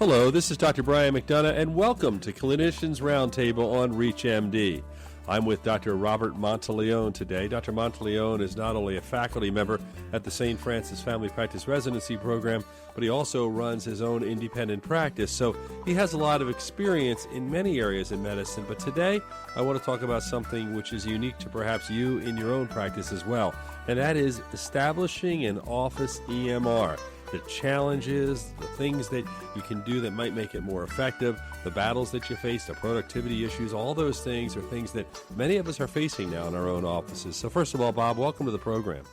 Hello, this is Dr. Brian McDonough, and welcome to Clinicians Roundtable on ReachMD. I'm with Dr. Robert Monteleone today. Dr. Monteleone is not only a faculty member at the St. Francis Family Practice Residency Program, but he also runs his own independent practice. So he has a lot of experience in many areas in medicine. But today, I want to talk about something which is unique to perhaps you in your own practice as well, and that is establishing an office EMR. The challenges, the things that you can do that might make it more effective, the battles that you face, the productivity issues, all those things are things that many of us are facing now in our own offices. So first of all, Bob, welcome to the program.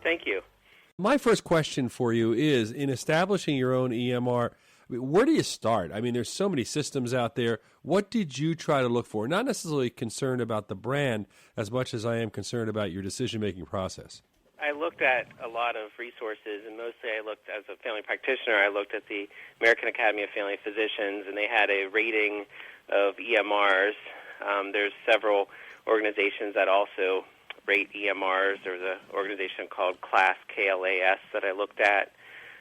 Thank you. My first question for you is, in establishing your own EMR, where do you start? I mean, there's so many systems out there. What did you try to look for? Not necessarily concerned about the brand as much as I am concerned about your decision-making process. I looked at a lot of resources, and mostly I looked, as a family practitioner, I looked at the American Academy of Family Physicians, and they had a rating of EMRs. There's several organizations that also rate EMRs. There was an organization called KLAS that I looked at,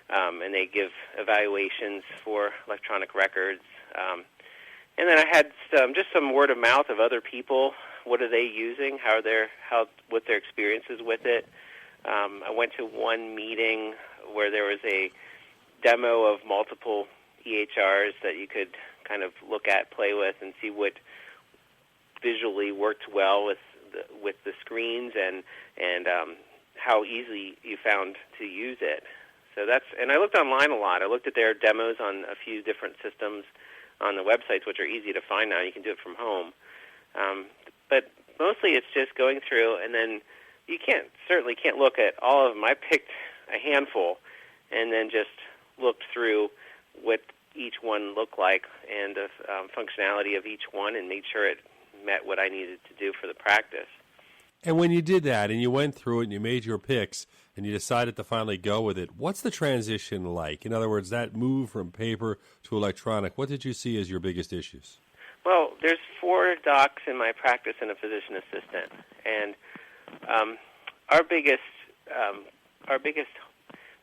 and they give evaluations for electronic records. And then I had just some word of mouth of other people. What are they using? What their experiences with it? I went to one meeting where there was a demo of multiple EHRs that you could kind of look at, play with, and see what visually worked well with the screens and how easy you found to use it. And I looked online a lot. I looked at their demos on a few different systems on the websites, which are easy to find now. You can do it from home. But mostly it's just going through, and then you certainly can't look at all of them. I picked a handful and then just looked through what each one looked like and the functionality of each one and made sure it met what I needed to do for the practice. And when you did that and you went through it and you made your picks and you decided to finally go with it, what's the transition like? In other words, that move from paper to electronic, what did you see as your biggest issues? Well, there's 4 docs in my practice and a physician assistant, and our biggest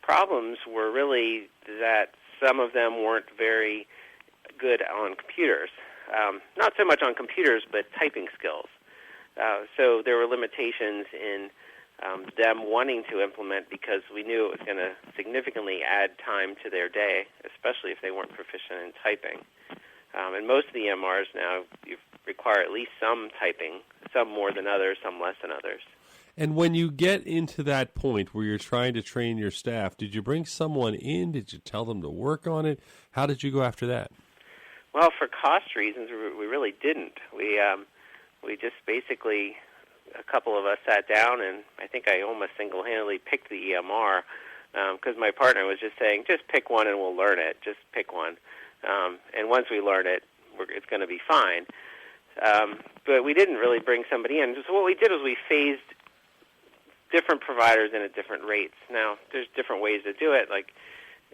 problems were really that some of them weren't very good on computers. Not so much on computers, but typing skills. So there were limitations in them wanting to implement because we knew it was going to significantly add time to their day, especially if they weren't proficient in typing. And most of the EMRs now require at least some typing, some more than others, some less than others. And when you get into that point where you're trying to train your staff, did you bring someone in? Did you tell them to work on it? How did you go after that? Well, for cost reasons, we really didn't. We just basically, a couple of us sat down, and I think I almost single-handedly picked the EMR because my partner was just saying, just pick one and we'll learn it. Just pick one. And once we learn it, it's going to be fine. But we didn't really bring somebody in. So what we did was we phased different providers in at different rates. Now, there's different ways to do it. Like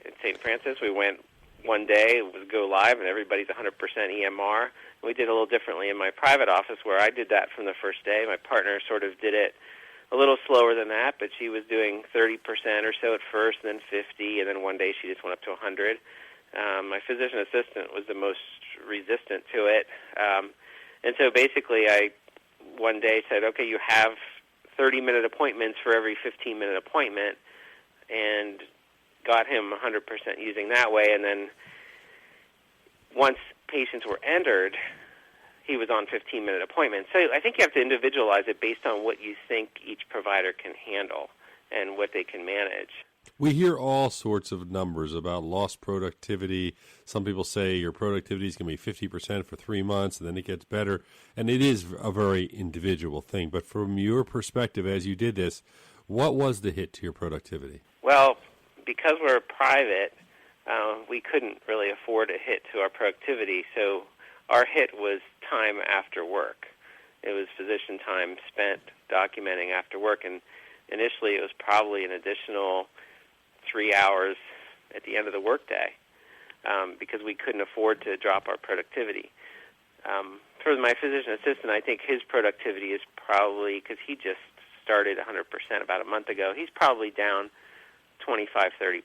at St. Francis, we went one day, it would go live, and everybody's 100% EMR. We did a little differently in my private office where I did that from the first day. My partner sort of did it a little slower than that, but she was doing 30% or so at first, and then 50, and then one day she just went up to 100. My physician assistant was the most resistant to it. And so basically I one day said, okay, you have 30-minute appointments for every 15-minute appointment, and got him 100% using that way. And then once patients were entered, he was on 15-minute appointments. So I think you have to individualize it based on what you think each provider can handle and what they can manage. We hear all sorts of numbers about lost productivity. Some people say your productivity is going to be 50% for 3 months, and then it gets better. And it is a very individual thing. But from your perspective, as you did this, what was the hit to your productivity? Well, because we're private, we couldn't really afford a hit to our productivity. So our hit was time after work. It was physician time spent documenting after work. And initially it was probably an additional 3 hours at the end of the workday because we couldn't afford to drop our productivity. For my physician assistant, I think his productivity is probably, because he just started 100% about a month ago, he's probably down 25-30%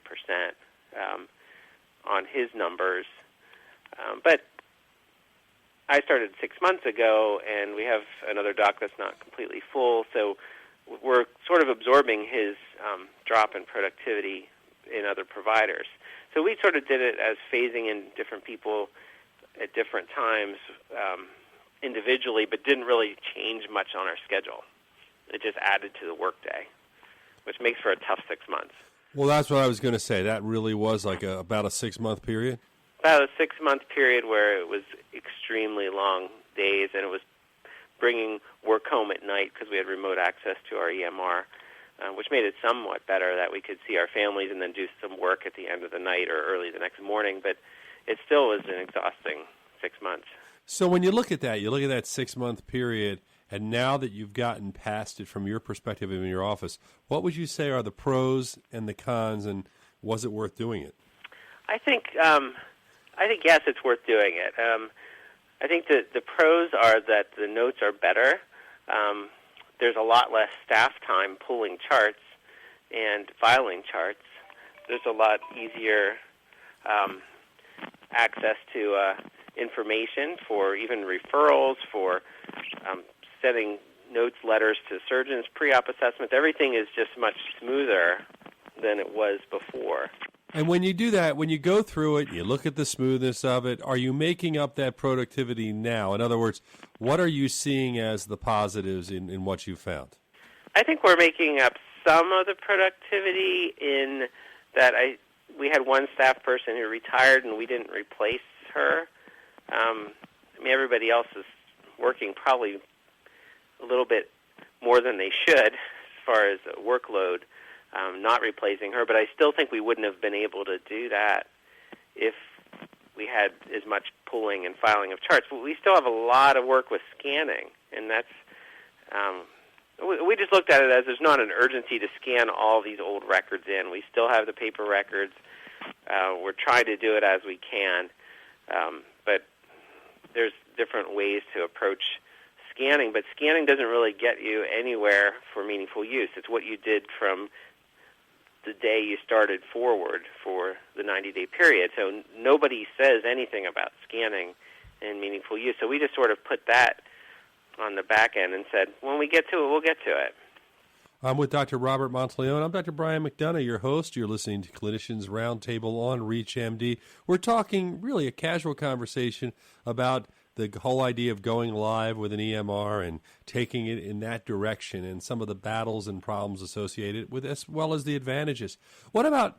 on his numbers But I started 6 months ago, and we have another doc that's not completely full, so we're sort of absorbing his drop in productivity in other providers. So we sort of did it as phasing in different people at different times individually, but didn't really change much on our schedule. It just added to the workday, which makes for a tough 6 months. Well, that's what I was going to say. That really was like about a 6-month period? About a 6-month period where it was extremely long days, and it was bringing work home at night because we had remote access to our EMR, which made it somewhat better that we could see our families and then do some work at the end of the night or early the next morning. But it still was an exhausting 6 months. So when you look at that 6-month period, and now that you've gotten past it from your perspective in your office, what would you say are the pros and the cons, and was it worth doing it? I think yes, it's worth doing it. I think that the pros are that the notes are better. There's a lot less staff time pulling charts and filing charts. There's a lot easier access to information for even referrals, for sending notes, letters to surgeons, pre-op assessments. Everything is just much smoother than it was before. And when you do that, when you go through it, you look at the smoothness of it, are you making up that productivity now? In other words, what are you seeing as the positives in what you found? I think we're making up some of the productivity in that we had one staff person who retired and we didn't replace her. Everybody else is working probably a little bit more than they should as far as workload. Not replacing her, but I still think we wouldn't have been able to do that if we had as much pulling and filing of charts. But we still have a lot of work with scanning, and that's we just looked at it as there's not an urgency to scan all these old records in. We still have the paper records. We're trying to do it as we can, but there's different ways to approach scanning, but scanning doesn't really get you anywhere for meaningful use. It's what you did from the day you started forward for the 90-day period. So nobody says anything about scanning and meaningful use. So we just sort of put that on the back end and said, when we get to it, we'll get to it. I'm with Dr. Robert Monteleone. I'm Dr. Brian McDonough, your host. You're listening to Clinicians Roundtable on ReachMD. We're talking really a casual conversation about the whole idea of going live with an EMR and taking it in that direction and some of the battles and problems associated with it, as well as the advantages. What about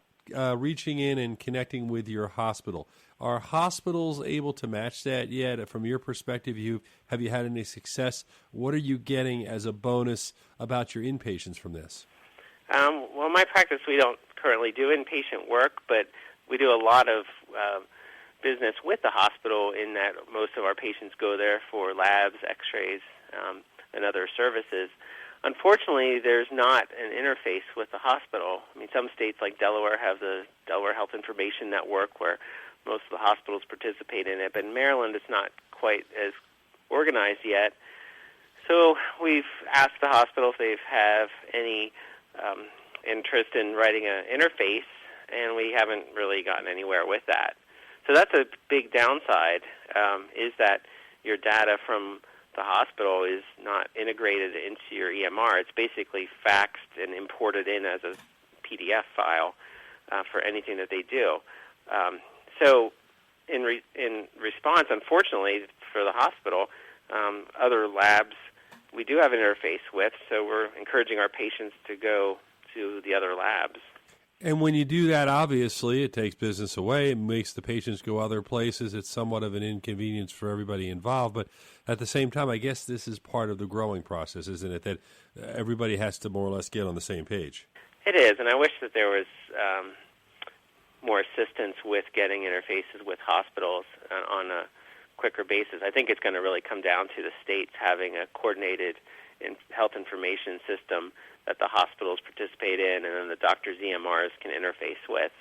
reaching in and connecting with your hospital? Are hospitals able to match that yet? From your perspective, have you had any success? What are you getting as a bonus about your inpatients from this? Well, in my practice, we don't currently do inpatient work, but we do a lot of business with the hospital in that most of our patients go there for labs, x-rays, and other services. Unfortunately, there's not an interface with the hospital. Some states like Delaware have the Delaware Health Information Network where most of the hospitals participate in it, but in Maryland it's not quite as organized yet. So we've asked the hospital if they have any interest in writing an interface, and we haven't really gotten anywhere with that. So that's a big downside, is that your data from the hospital is not integrated into your EMR. It's basically faxed and imported in as a PDF file for anything that they do. So in response, unfortunately, for the hospital, other labs we do have an interface with, so we're encouraging our patients to go to the other labs. And when you do that, obviously, it takes business away. It makes the patients go other places. It's somewhat of an inconvenience for everybody involved. But at the same time, I guess this is part of the growing process, isn't it, that everybody has to more or less get on the same page? It is, and I wish that there was more assistance with getting interfaces with hospitals on a quicker basis. I think it's going to really come down to the states having a coordinated health information system that the hospitals participate in, and then the doctors' EMRs can interface with.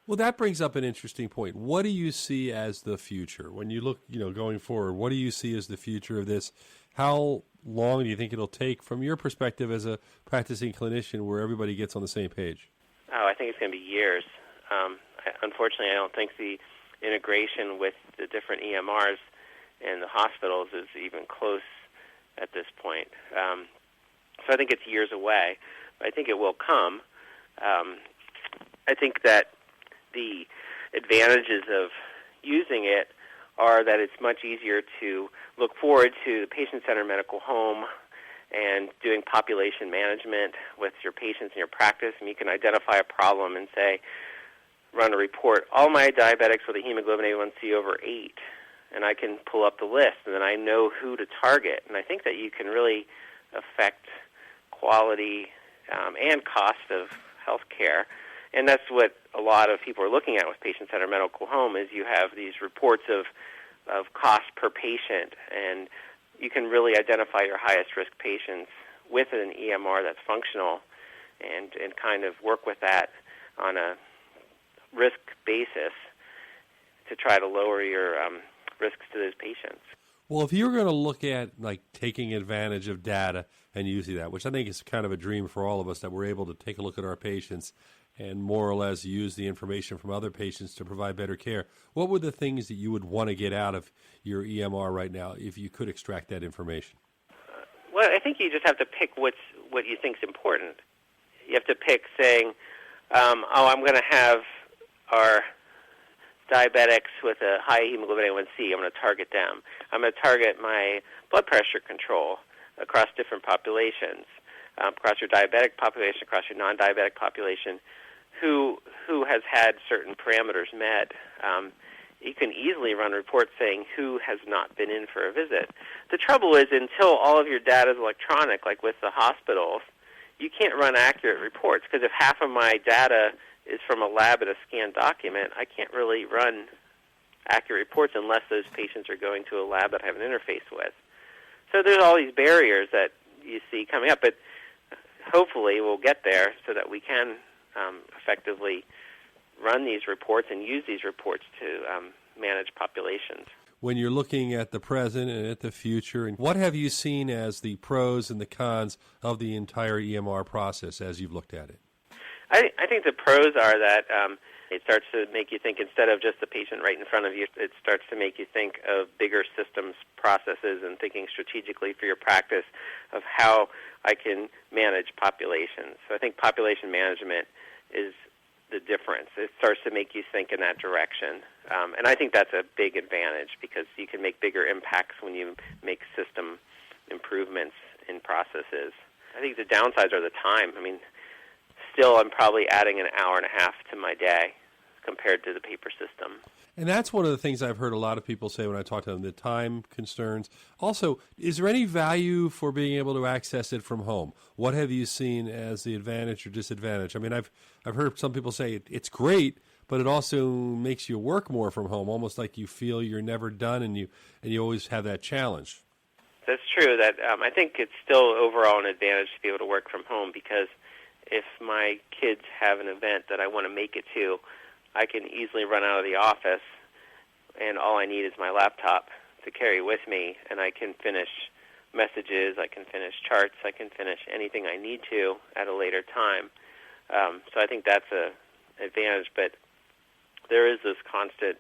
Well, that brings up an interesting point. What do you see as the future? When you look, going forward, what do you see as the future of this? How long do you think it'll take from your perspective as a practicing clinician where everybody gets on the same page? Oh, I think it's going to be years. Unfortunately, I don't think the integration with the different EMRs and the hospitals is even close at this point. So I think it's years away, but I think it will come. I think that the advantages of using it are that it's much easier to look forward to the patient-centered medical home and doing population management with your patients in your practice. And you can identify a problem and say, run a report, all my diabetics with a hemoglobin A1C over 8, and I can pull up the list, and then I know who to target. And I think that you can really affect quality and cost of health care. And that's what a lot of people are looking at with patient-centered medical home is you have these reports of cost per patient, and you can really identify your highest-risk patients with an EMR that's functional and kind of work with that on a risk basis to try to lower your risks to those patients. Well, if you're going to look at like taking advantage of data and using that, which I think is kind of a dream for all of us, that we're able to take a look at our patients and more or less use the information from other patients to provide better care, what were the things that you would want to get out of your EMR right now if you could extract that information? Well, I think you just have to pick what you think is important. You have to pick saying, I'm going to have our diabetics with a high hemoglobin A1C. I'm going to target them. I'm going to target my blood pressure control across different populations, across your diabetic population, across your non-diabetic population, who has had certain parameters met. You can easily run reports saying who has not been in for a visit. The trouble is until all of your data is electronic, like with the hospitals, you can't run accurate reports because if half of my data is from a lab and a scanned document, I can't really run accurate reports unless those patients are going to a lab that I have an interface with. So there's all these barriers that you see coming up, but hopefully we'll get there so that we can effectively run these reports and use these reports to manage populations. When you're looking at the present and at the future, and what have you seen as the pros and the cons of the entire EMR process as you've looked at it? I think the pros are that it starts to make you think instead of just the patient right in front of you, it starts to make you think of bigger systems, processes, and thinking strategically for your practice of how I can manage populations. So I think population management is the difference. It starts to make you think in that direction. And I think that's a big advantage because you can make bigger impacts when you make system improvements in processes. I think the downsides are the time. I mean, still I'm probably adding an hour and a half to my day compared to the paper system. And that's one of the things I've heard a lot of people say when I talk to them, the time concerns. Also, is there any value for being able to access it from home? What have you seen as the advantage or disadvantage? I mean, I've heard some people say it's great, but it also makes you work more from home, almost like you feel you're never done and you always have that challenge. That's true. That I think it's still overall an advantage to be able to work from home because if my kids have an event that I want to make it to, I can easily run out of the office, and all I need is my laptop to carry with me, and I can finish messages, I can finish charts, I can finish anything I need to at a later time. So I think that's an advantage, but there is this constant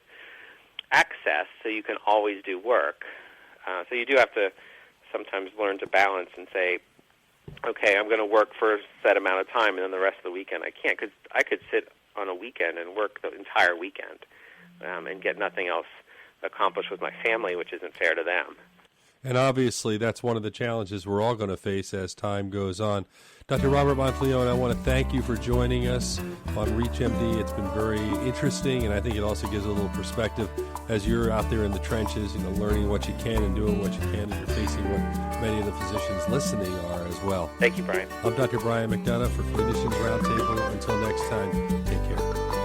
access, so you can always do work. So you do have to sometimes learn to balance and say, okay, I'm going to work for a set amount of time, and then the rest of the weekend I can't, because I could sit on a weekend and work the entire weekend and get nothing else accomplished with my family, which isn't fair to them. And obviously, that's one of the challenges we're all going to face as time goes on. Dr. Robert Monteleone, I want to thank you for joining us on ReachMD. It's been very interesting, and I think it also gives a little perspective as you're out there in the trenches, learning what you can and doing what you can, and you're facing what many of the physicians listening are as well. Thank you, Brian. I'm Dr. Brian McDonough for Clinicians Roundtable. Until next time, take care.